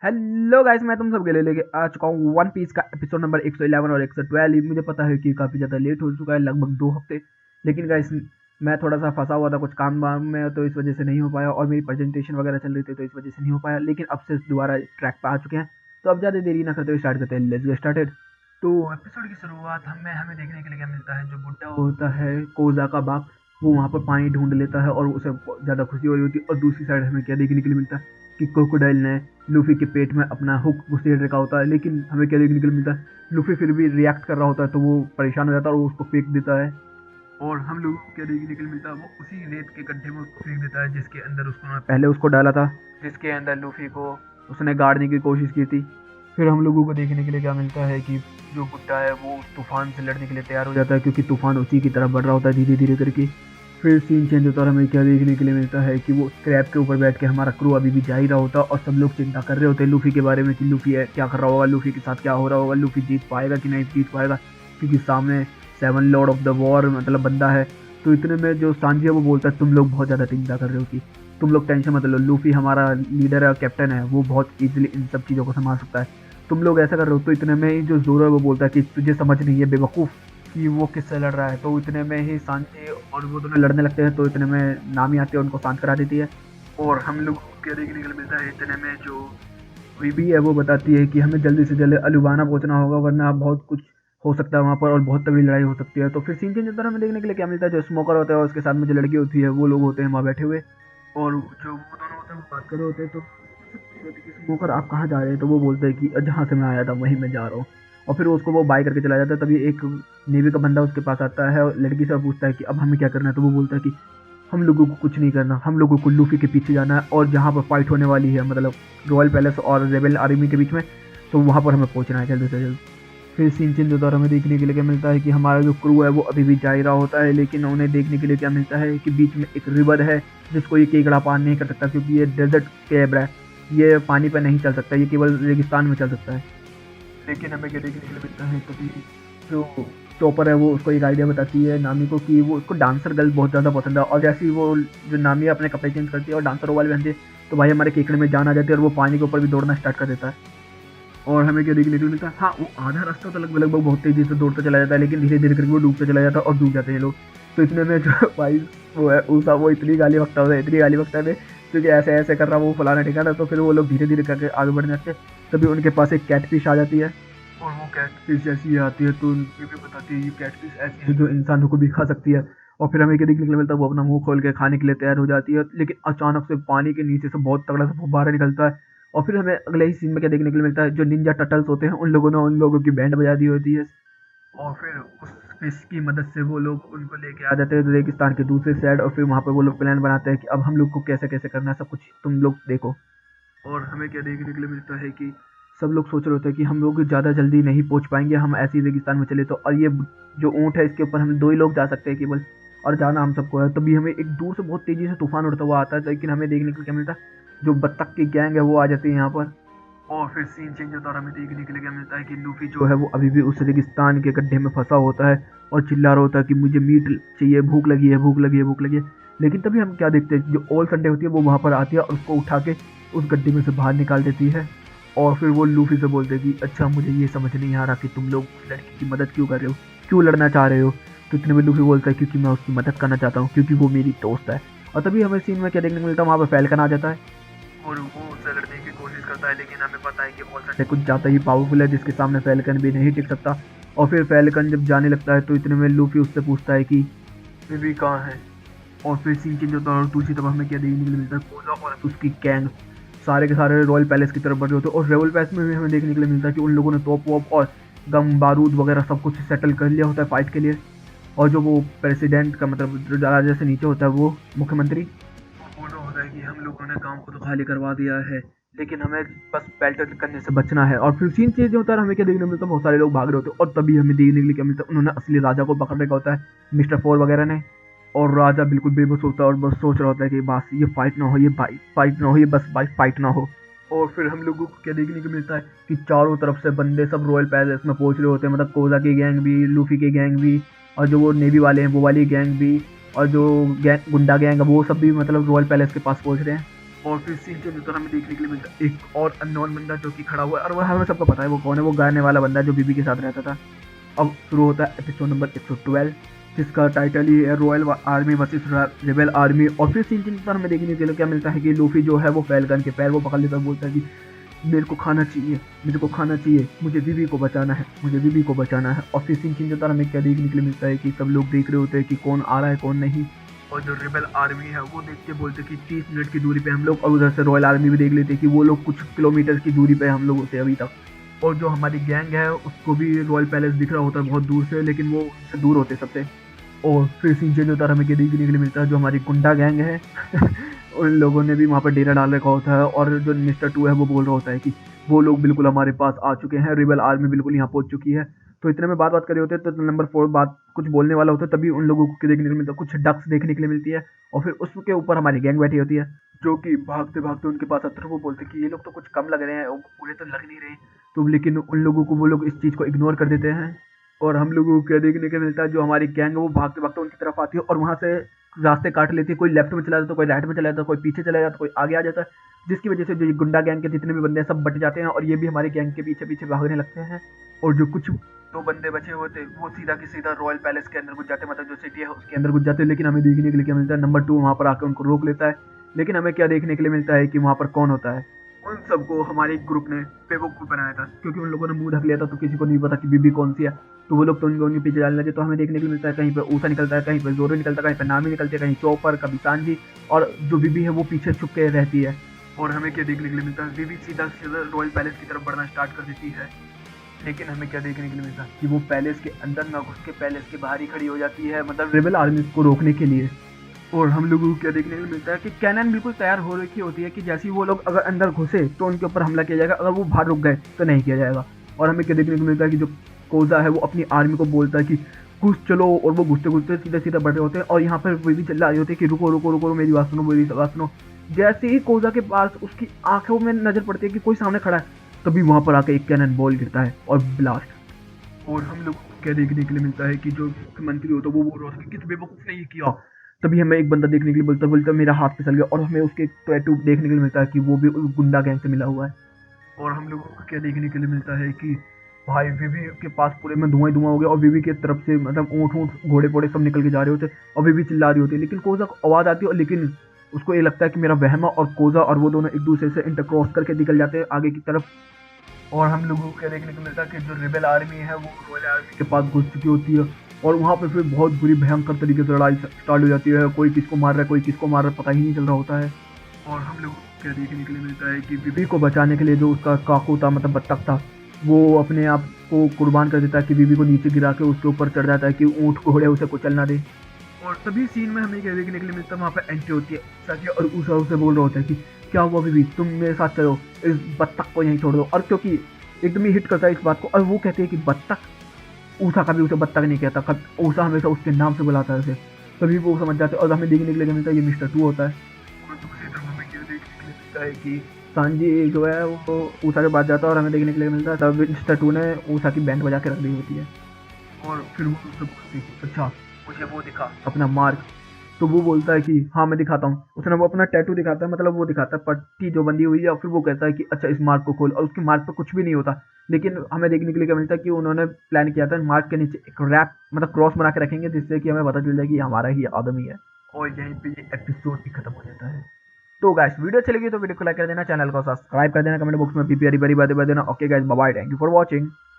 Hello guys, मैं तुम सबके लिए लेके आ चुका हूँ वन पीस का एपिसोड नंबर 111 और 112। मुझे पता है कि काफ़ी ज़्यादा लेट हो चुका है, लगभग 2 हफ्ते। लेकिन गाइस, मैं थोड़ा सा फंसा हुआ था कुछ काम वाम में, तो इस वजह से नहीं हो पाया, और मेरी प्रेजेंटेशन वगैरह चल रही थी, तो इस वजह से नहीं हो पाया। लेकिन अब से दोबारा ट्रैक पे आ चुके हैं, तो अब ज़्यादा देरी ना करते हुए स्टार्ट करते हैं। Let's get started. तो एपिसोड की शुरुआत हमें हमें देखने के लिए क्या मिलता है, जो बुड्ढा होता है कोजा का बाप, वो वहाँ पर पानी ढूंढ लेता है और उसे ज़्यादा खुशी हो रही होती है। और दूसरी साइड हमें क्या देखने के लिए मिलता है कि क्रोकोडाइल ने लूफी के पेट में अपना हुक घुसेड़ रखा होता है। लेकिन हमें क्या देखने को मिलता है, लूफी फिर भी रिएक्ट कर रहा होता है, तो वो परेशान हो जाता है और वो उसको फेंक देता है। और हम लोगों को क्या देखने को मिलता है, वो उसी रेत के गड्ढे में उसको फेंक देता है जिसके अंदर उसको पहले उसको डाला था, जिसके अंदर लूफी को उसने गाड़ने की कोशिश की थी। फिर हम लोगों को देखने के लिए क्या मिलता है कि जो बुड्ढा है वो उस तूफान से लड़ने के लिए तैयार हो जाता है, क्योंकि तूफान उसी की तरफ बढ़ रहा होता है धीरे धीरे करके। फिर सीन चेंज होता है और हमें क्या देखने के लिए मिलता है कि वो स्क्रैप के ऊपर बैठ के हमारा क्रू अभी भी जा ही रहा होता है, और सब लोग चिंता कर रहे होते हैं लूफी के बारे में कि लूफी है क्या कर रहा होगा, लूफी के साथ क्या हो रहा होगा, लूफी जीत पाएगा कि नहीं जीत पाएगा, क्योंकि सामने seven Lord of the war मतलब बंदा है। तो इतने में जो सांजी है वो बोलता है तुम लोग बहुत ज़्यादा चिंता कर रहे हो, कि तुम लोग टेंशन मत लो, लूफी हमारा लीडर है और कैप्टन है, वो बहुत ईजिली इन सब चीज़ों को संभाल सकता है, तुम लोग ऐसा कर रहे हो। तो इतने में ही जो जोरो है वो बोलता है कि तुझे समझ नहीं है बेवकूफ़ कि वो किससे लड़ रहा है। तो इतने में ही सांची और वो दोनों लड़ने लगते हैं, तो इतने में नामी आती है उनको शांत करा देती है। और हम लोग को देखने के लिए मिलता है इतने में जो बीबी है वो बताती है कि हमें जल्दी से जल्दी अलुबाना पहुंचना होगा, वरना बहुत कुछ हो सकता है वहाँ पर और बहुत तगड़ी लड़ाई हो सकती है। तो फिर सीन चेंज होता है, हमें देखने के लिए क्या मिलता है, जो स्मोकर होता है और उसके साथ में जो लड़की होती है वो लोग होते हैं वहाँ बैठे हुए, और जो वो दोनों होते हैं वो बात कर रहे होते हैं। तो स्मोकर आप कहाँ जा रहे हैं, तो वो बोलते हैं कि जहाँ से मैं आया था वहीं मैं जा रहा हूँ। और फिर उसको वो बाय करके चला जाता है। तभी एक नेवी का बंदा उसके पास आता है और लड़की से पूछता है कि अब हमें क्या करना है। तो वो बोलता है कि हम लोगों को कुछ नहीं करना, हम लोगों को लूफी के पीछे जाना है, और जहाँ पर फाइट होने वाली है मतलब रॉयल पैलेस और रेबल आर्मी के बीच में, तो वहाँ पर हमें पहुँचना है जल्द से जल्द। फिर सीन चेंज होता है और हमें देखने के लिए क्या मिलता है कि हमारा जो क्रू है वो अभी भी जा ही रहा होता है, लेकिन उन्हें देखने के लिए क्या मिलता है कि बीच में एक रिवर है जिसको ये केकड़ा पार नहीं कर सकता, क्योंकि ये डेजर्ट कैब है, ये पानी पर नहीं चल सकता, ये केवल रेगिस्तान में चल सकता है। लेकिन हमें क्या देखने के लिए मिलता है, कभी जो चॉपर है वो उसको एक आइडिया बताती है नामी को कि वो उसको डांसर गर्ल बहुत ज़्यादा पसंद है, और जैसे ही वो जो नामी अपने कपड़े चेंज करती है और डांसर वाले बनती है, तो भाई हमारे केकड़े में जान आ जाती है और वो पानी के ऊपर भी दौड़ना स्टार्ट कर देता है। और हमें क्या देखने को मिलता है, हाँ वो आधा रास्ता तो लगभग बहुत तेजी से दौड़ता चला जाता है, लेकिन धीरे धीरे करके वो डूबता चला जाता है और डूब जाते हैं लोग। तो इतने में जो भाई वो है ऊसा, वो इतनी गाली बकता है, इतनी गाली बकता है क्योंकि ऐसे ऐसे कर रहा वो फलाना ठिकाना। तो फिर वो लोग धीरे धीरे करके आगे बढ़ जाते हैं। तभी उनके पास एक कैट फिश आ जाती है, और वो कैट फिश ऐसी आती है तो ये भी बताती है ये कैट फिश ऐसी है जो इंसानों को भी खा सकती है। और फिर हमें क्या देखने के लिए मिलता है, वो अपना मुंह खोल के खाने के लिए तैयार हो जाती है, लेकिन अचानक से पानी के नीचे से बहुत तगड़ा सा फुब्बारा निकलता है। और फिर हमें अगले ही सीन में क्या देखने के लिए मिलता है, जो निंजा टर्टल्स होते हैं उन लोगों ने उन लोगों की बैंड बजा दी होती है, और फिर उस फिश की मदद से वो लोग उनको लेके आ जाते हैं रेगिस्तान के दूसरे साइड। और फिर वहाँ पे वो लोग प्लान बनाते हैं कि अब हम लोग को कैसे कैसे करना है, सब कुछ तुम लोग देखो। और हमें क्या देखने के लिए मिलता है कि सब लोग सोच रहे होते हैं कि हम लोग ज़्यादा जल्दी नहीं पहुंच पाएंगे, हम ऐसे ही रेगिस्तान में चले तो, और ये जो ऊँट है इसके ऊपर हम 2 ही लोग जा सकते हैं केवल, और जाना हम सबको है। तभी हमें एक दूर से बहुत तेज़ी से तूफान उड़ता हुआ आता है, लेकिन हमें देखने को क्या मिलता है, जो बत्तख की गैंग है वो आ जाती है यहाँ पर। और फिर सीन चेंज होता है और हमें देखने के लिए क्या मिलता है कि लूफी जो है वो अभी भी उस रेगिस्तान के गड्ढे में फंसा होता है और चिल्ला रहा होता है कि मुझे मीट चाहिए, भूख लगी है, भूख लगी है, भूख लगी है। लेकिन तभी हम क्या देखते हैं, जो ऑल संडे होती है वो वहाँ पर आती है और उसको उठा के उस गड्ढे में से बाहर निकाल देती है। और फिर वो लूफी से बोलते हैं कि अच्छा मुझे ये समझ नहीं आ रहा कि तुम लोग उस लड़की की मदद क्यों कर रहे हो, क्यों लड़ना चाह रहे हो। तो इतने में लूफी बोलता है क्योंकि मैं उसकी मदद करना चाहता हूँ, क्योंकि वो मेरी दोस्त है। और तभी हमें सीन में क्या देखने को मिलता है, वहाँ पर फैल्कन आ जाता है और वो उससे लड़ने की कोशिश करता है, लेकिन हमें पता है कि ऑल संडे कुछ ज़्यादा ही पावरफुल है जिसके सामने फैल्कन भी नहीं टिक सकता। और फिर फैल्कन जब जाने लगता है तो इतने में लूफी उससे पूछता है कि बेबी कहाँ है। और फिर सीन चेंज होता है और दूसरी तरफ हमें क्या देखने के लिए मिलता है, कोजा और उसकी गैंग सारे के सारे रॉयल पैलेस की तरफ बढ़ रहे होते हैं। और रॉयल पैलेस में भी हमें देखने के लिए मिलता है कि उन लोगों ने तोप वोप और गम बारूद वगैरह सब कुछ सेटल कर लिया होता है फाइट के लिए। और जो वो प्रेसिडेंट का मतलब जो राजा से नीचे होता है वो मुख्यमंत्री, वो बोल रहा होता है कि हम लोगों ने गांव को तो खाली करवा दिया है, लेकिन हमें बस बेल्ट करने से बचना है। और फिर सीन चेंज होता है, हमें क्या देखने को मिलता है, बहुत सारे लोग भाग रहे होते हैं, और तभी हमें देखने के लिए क्या मिलता है, उन्होंने असली राजा को पकड़ रखा होता है, मिस्टर फोर वगैरह ने। और राजा बिल्कुल बेबस होता है और बस सोच रहा होता है कि बस ये फाइट ना हो, ये फाइट ना हो, ये बस भाई फाइट ना हो। और फिर हम लोगों को क्या देखने को मिलता है कि चारों तरफ से बंदे सब रॉयल पैलेस में पहुंच रहे होते हैं, मतलब कोजा की गैंग भी, लूफी की गैंग भी, और जो वो नेवी वाले हैं वो वाली गैंग भी, और जो गैंग गुंडा गैंग है वो सब भी मतलब रॉयल पैलेस के पास पहुंच रहे हैं। और फिर सीन चेंज होता है, हमें देखने के लिए मिलता है एक और अननोन बंदा जो कि खड़ा हुआ है, और वो हमें सबको पता है वो कौन है, वो गाने वाला बंदा है जो बीबी के साथ रहता था। अब शुरू होता है एपिसोड नंबर 112, जिसका टाइटल ही है royal army versus rebel army. और फिर सीन चेंज पर हमें देखने के लिए क्या मिलता है कि लूफी जो है वो फैल्कन के पैर वो पकड़ लेता है, बोलता है कि मेरे को खाना चाहिए, मेरे को खाना चाहिए, मुझे बीबी को बचाना है, मुझे बीबी को बचाना है। और फिर सीन चेंज होता है, हमें क्या देखने के लिए मिलता है कि सब लोग देख रहे होते हैं कि कौन आ रहा है कौन नहीं। और जो रेबल आर्मी है वो देख के बोलते कि 30 मिनट की दूरी पे हम लोग, और उधर से रॉयल आर्मी भी देख लेते हैं कि वो लोग कुछ किलोमीटर की दूरी पे हम लोग होते हैं अभी तक। और जो हमारी गैंग है उसको भी रॉयल पैलेस दिख रहा होता है बहुत दूर से, लेकिन वो उससे दूर होते सबसे। और फिर सीन चेंज होता है, हमें क्या देखने के लिए मिलता है जो हमारी गुंडा गैंग है उन लोगों ने भी वहाँ पर डेरा डाल रखा होता है, और जो मिस्टर टू है वो बोल रहा होता है कि वो लोग बिल्कुल हमारे पास आ चुके हैं, रिबल आर्मी बिल्कुल यहाँ पहुंच चुकी है। तो इतने में बात कर रहे होते हैं तो नंबर 4 बात कुछ बोलने वाला होता है, तभी उन लोगों को देखने को मिलता है, कुछ डक्स देखने के लिए मिलती है। और फिर उसके ऊपर हमारी गैंग बैठी होती है, जो कि भागते भागते उनके पास आते हैं। वो बोलते हैं कि ये लोग तो कुछ कम लग रहे हैं, वो पूरे तो लग नहीं रहे। तो लेकिन उन लोगों को वो लोग इस चीज़ को इग्नोर कर देते हैं। और हम लोगों को क्या देखने को मिलता है, जो हमारी गैंग है वो भागते भागते उनकी तरफ आती है, और वहाँ से रास्ते काट लेती है। कोई लेफ्ट में चला जाता है, कोई राइट में चला जाता है, कोई पीछे चला जाता है, कोई आगे आ जाता है, जिसकी वजह से जो ये गुंडा गैंग के जितने भी बंदे हैं सब बट जाते हैं, और ये भी हमारी गैंग के पीछे पीछे भागने लगते हैं। और जो कुछ दो बंदे बचे होते वो सीधा के सीधा रॉयल पैलेस के अंदर घुस जाते हैं, मतलब जो सिटी है उसके अंदर घुस जाते हैं। लेकिन हमें देखने के लिए क्या मिलता है, नंबर 2 वहाँ पर आकर उनको रोक लेता है। लेकिन हमें क्या देखने के लिए मिलता है कि वहाँ पर कौन होता है, उन सबको हमारे ग्रुप ने बेवकूफ़ बनाया था, क्योंकि उन लोगों ने मुंह ढक लिया था, तो किसी को नहीं पता कि बीबी कौन सी है। तो वो लोग तो उनके पीछे जाने लगे। तो हमें देखने को मिलता है कहीं पर ऊषा निकलता है, कहीं पर जोरो निकलता है, कहीं पर नामी निकलती है, कहीं चौपर, कभी सांजी, और जो बीबी है वो पीछे छुप के रहती है। और हमें क्या देखने के लिए मिलता है, बीबी सीधा सीधा रॉयल पैलेस की तरफ बढ़ना स्टार्ट कर देती है। लेकिन हमें क्या देखने के लिए मिलता है कि वो पैलेस के अंदर ना घुस के पैलेस के बाहर ही खड़ी हो जाती है, मतलब रेबल आर्मी को रोकने के लिए। और हम लोगों को क्या देखने को मिलता है कि कैनन बिल्कुल तैयार हो रखी होती है कि जैसे ही वो लोग अगर अंदर घुसे तो उनके ऊपर हमला किया जाएगा, अगर वो बाहर रुक गए तो नहीं किया जाएगा। और हमें क्या देखने को मिलता है कि जो कोजा है वो अपनी आर्मी को बोलता है कि घुस चलो, और वो घुसते घुसते सीधे सीधे बढ़ रहे होते हैं। और यहाँ पर वो भी चिल्ला रही होती है कि रुको रुको रुको, मेरी बात सुनो, मेरी बात सुनो। जैसे ही कोजा के पास उसकी आंखों में नजर पड़ती है कि कोई सामने खड़ा है, तभी वहां पर आके एक कैनन बॉल गिरता है और ब्लास्ट। और हम लोग को क्या देखने के लिए मिलता है कि जो मुख्यमंत्री होता है वो बोल रहा होता है कि किस बेवकूफ ने ये किया। तभी हमें एक बंदा देखने के लिए बोलता बोलता मेरा हाथ फिसल गया, और हमें उसके टैटू देखने के लिए मिलता है कि वो भी उस गुंडा गैंग से मिला हुआ है। और हम लोगों को क्या देखने के लिए मिलता है कि भाई विवी के पास पूरे में धुआं ही धुआं हो गया, और विवी की तरफ से मतलब ऊँट ऊँट घोड़े पोड़े सब निकल के जा रहे होते, और विवी चिल्ला रही होती है। लेकिन कोजा को आवाज़ आती है, और लेकिन उसको ये लगता है कि मेरा वहम है, और कोजा और वो दोनों एक दूसरे से इंटरक्रॉस करके निकल जाते हैं आगे की तरफ। और हम लोगों को क्या देखने को मिलता है कि जो रिबेल आर्मी है वो रॉयल आर्मी के पास घुस चुकी होती है, और वहाँ पे फिर बहुत बुरी भयंकर तरीके से लड़ाई स्टार्ट हो जाती है। कोई किसको मार रहा है, कोई किसको मार रहा है, पता ही नहीं चल रहा होता है। और हम लोगों को क्या देखने के लिए मिलता है कि बीबी को बचाने के लिए जो उसका काकू था, मतलब बत्तख था, वो अपने आप को कुर्बान कर देता है कि बीबी को नीचे गिरा के उसके ऊपर चढ़ जाता है कि ऊँट घोड़े उसे कुचल ना दे। और तभी सीन में हमें क्या देखने के लिए मिलता है, वहाँ पे एंट्री होती है सच, और ऊषा उसे बोल रहा होता है कि क्या हुआ बीबी, तुम मेरे साथ चलो, इस बत्तख को यहीं छोड़ दो। और क्योंकि एकदम ही हिट करता है इस बात को, और वो कहते हैं कि बत्तख, ऊषा कभी उसे बत्तख नहीं कहता, ऊषा हमेशा उसके नाम से बुलाता है उसे। तभी वो समझ जाते हैं, और हमें देखने के लिए मिलता है ये मिस्टर टू होता है। और दूसरी तरफ हमें क्या देखने के लिए मिलता है कि सांजी जो है वो ऊषा के पास जाता है, और हमें देखने के लिए मिलता है तब मिस्टर टू ने ऊषा की बैंड बजा के रख दी होती है। और फिर वो उससे पूछती है, अच्छा मुझे वो दिखा अपना मार्क। तो वो बोलता है कि हाँ मैं दिखाता हूँ। उसने वो अपना टैटू दिखाता है, मतलब वो दिखाता है पट्टी जो बंधी हुई है, और फिर वो कहता है कि अच्छा इस मार्क को खोल, और उसके मार्क पर कुछ भी नहीं होता। लेकिन हमें देखने के लिए क्या मिलता है कि उन्होंने प्लान किया था मार्क के नीचे एक रैप मतलब क्रॉस बना के रखेंगे, जिससे कि हमें पता चल जाए कि ये हमारा ही आदमी है। और यहीं पे ये एपिसोड भी खत्म हो जाता है। तो गाइस वीडियो अच्छी लगी तो वीडियो को लाइक कर देना, चैनल को सब्सक्राइब कर देना, कमेंट बॉक्स में पीपी हरी भरी बातें बता देना। Okay guys, bye bye, thank you for watching.